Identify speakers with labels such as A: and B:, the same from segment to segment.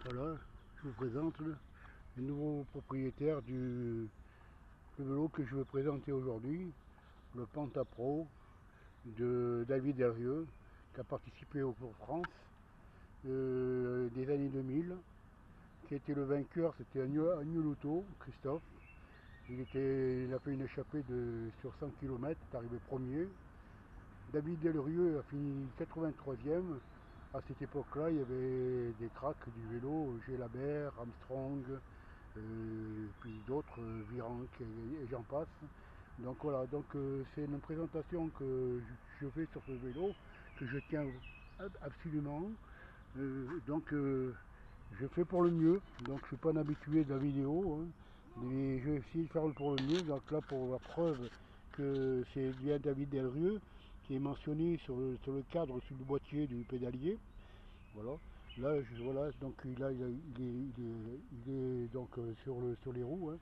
A: Voilà, je vous présente le nouveau propriétaire du vélo que je veux présenter aujourd'hui, le Panta Pro de David Herrieux, qui a participé au Tour de France des années 2000, qui était le vainqueur, c'était Agnoloto, Christophe. Il a fait une échappée sur 100 km, est arrivé premier. David Delrieux a fini 83e. À cette époque-là, il y avait des cracks du vélo, Gélabert, Armstrong, puis d'autres, Virenque et j'en passe. Donc voilà, c'est une présentation que je fais sur ce vélo, que je tiens absolument. Je fais pour le mieux, donc je ne suis pas un habitué de la vidéo, hein, mais je vais essayer de faire pour le mieux. Donc là, pour la preuve que c'est bien David Delrieux qui est mentionné sur le cadre, sur le boîtier du pédalier. Voilà. Voilà, donc il est donc sur les roues, hein,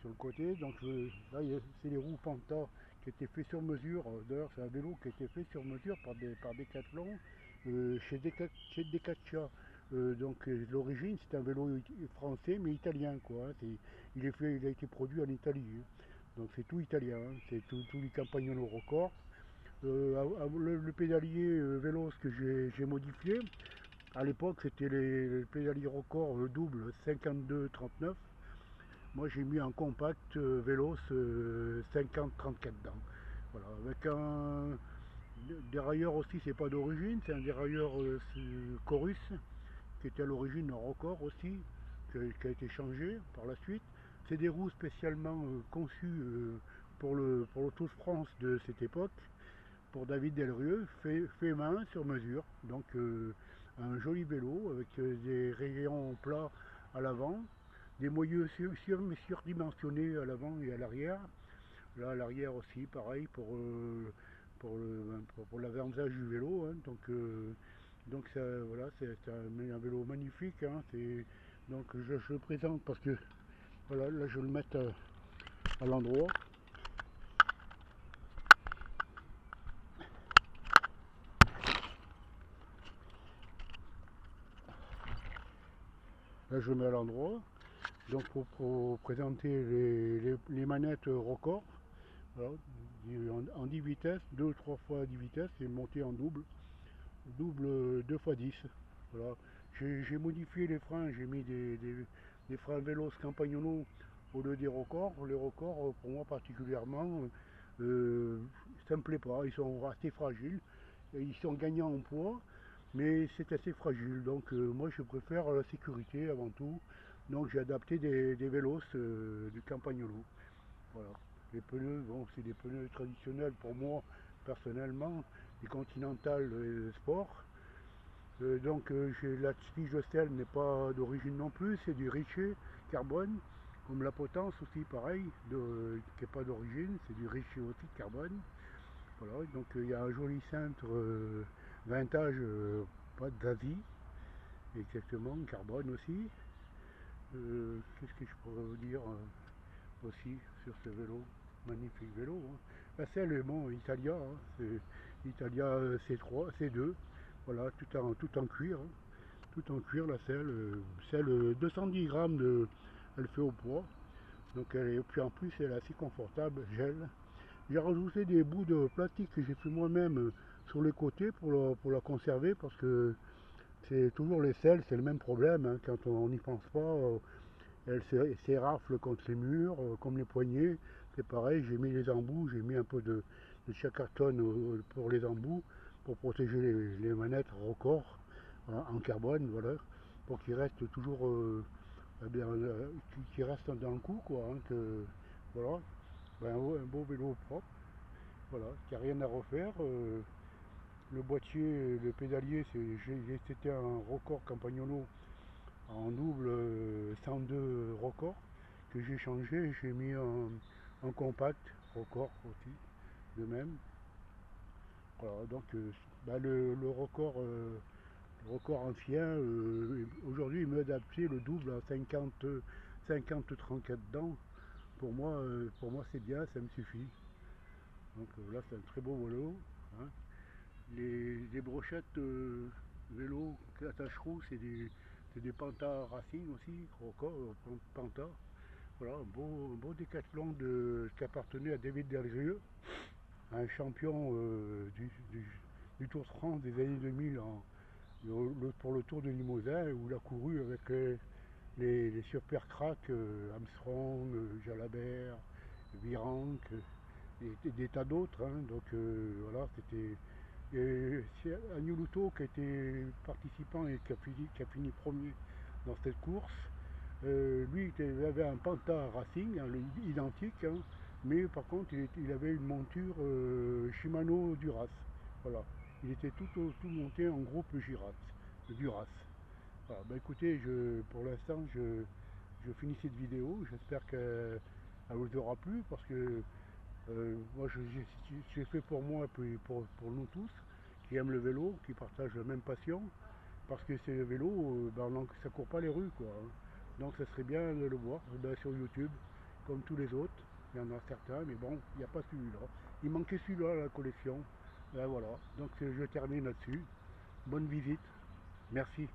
A: sur le côté. Là, c'est les roues Panta qui étaient fait sur mesure. D'ailleurs, c'est un vélo qui a été fait sur mesure par Decathlon chez Decatcha. L'origine, c'est un vélo français mais italien, quoi, hein. Il a été produit en Italie, hein. Donc c'est tout italien, hein. C'est tous les Campagnolo Record. Le pédalier vélo que j'ai modifié, à l'époque c'était les pédaliers Record double 52-39. Moi j'ai mis un compact vélos 50-34 dents. Voilà, avec un dérailleur aussi, c'est pas d'origine, c'est un dérailleur Chorus qui était à l'origine un Record aussi, qui a été changé par la suite. C'est des roues spécialement conçues pour le Tour de France de cette époque, pour David Delrieux, fait main sur mesure. Donc un joli vélo avec des rayons plats à l'avant, des moyeux surdimensionnés à l'avant et à l'arrière. Là à l'arrière aussi pareil pour l'avant-usage du vélo, hein. Donc ça, voilà, c'est un vélo magnifique, hein. Donc je le présente parce que voilà, là je vais le mettre à l'endroit. Là je le mets à l'endroit. Donc pour présenter les manettes Record, voilà, en 10 vitesses, 2 ou 3 fois 10 vitesses et monté en double 2 fois 10. Voilà. J'ai modifié les freins, j'ai mis des freins Veloz Campagnolo au lieu des Records. Les Records, pour moi particulièrement, ça ne me plaît pas, ils sont assez fragiles, ils sont gagnants en poids, mais c'est assez fragile. Donc moi je préfère la sécurité avant tout. Donc j'ai adapté des vélos du Campagnolo. Voilà. Les pneus, bon, c'est des pneus traditionnels pour moi personnellement, des Continental Sport. La tige de sel n'est pas d'origine non plus, c'est du Richer carbone, comme la potence aussi pareil, qui n'est pas d'origine, c'est du Richer aussi de carbone. Voilà, donc il y a un joli cintre vintage, pas d'Asie, exactement, carbone aussi. Qu'est-ce que je pourrais vous dire aussi sur ce vélo, magnifique vélo, hein. La selle est bon, Italia, hein, c'est Italia C3, C2, voilà, tout en cuir, hein. Tout en cuir la selle 210 grammes elle fait au poids, donc puis en plus elle est assez confortable, gel. J'ai rajouté des bouts de plastique que j'ai fait moi-même sur les côtés pour la conserver parce que c'est toujours les selles, c'est le même problème, hein, quand on n'y pense pas, elle s'érafle contre les murs, comme les poignées. C'est pareil, j'ai mis les embouts, j'ai mis un peu de chacartone pour les embouts, pour protéger les manettes Record, hein, en carbone, voilà, pour qu'ils restent toujours qu'ils restent dans le coup, quoi, hein, voilà. Ben, un beau vélo propre, voilà, qui a rien à refaire. Le boîtier, le pédalier, c'était un Record Campagnolo en double 102 Record que j'ai changé, j'ai mis en compact Record aussi, de même. Voilà, donc le record ancien, aujourd'hui il m'a adapté le double à 50-34 dents. Pour moi c'est bien, ça me suffit. Donc là c'est un très beau vélo, hein. Les brochettes vélo attache-roue, C'est des Panta Racing aussi, Panta. Voilà, un beau décathlon qui appartenait à David Delrieux, un champion du Tour de France des années 2000 pour le Tour de Limousin, où il a couru avec les super cracks Armstrong, Jalabert, Virenque et des tas d'autres. Hein. Donc voilà, c'était c'est Agnew qui a été participant et qui a fini premier dans cette course. Lui, il avait un Panta Racing, hein, identique, hein, mais par contre, il avait une monture Shimano Duras. Voilà. Il était tout monté en groupe Duras. Voilà. Bah, écoutez, pour l'instant, je finis cette vidéo. J'espère qu'elle vous aura plu parce que moi, j'ai fait pour moi et puis pour nous tous qui aiment le vélo, qui partagent la même passion. Parce que ces vélos, ça court pas les rues, quoi. Hein. Donc ça serait bien de le voir sur YouTube, comme tous les autres. Il y en a certains, mais bon, il n'y a pas celui-là. Il manquait celui-là à la collection. Ben voilà, donc je termine là-dessus. Bonne visite. Merci.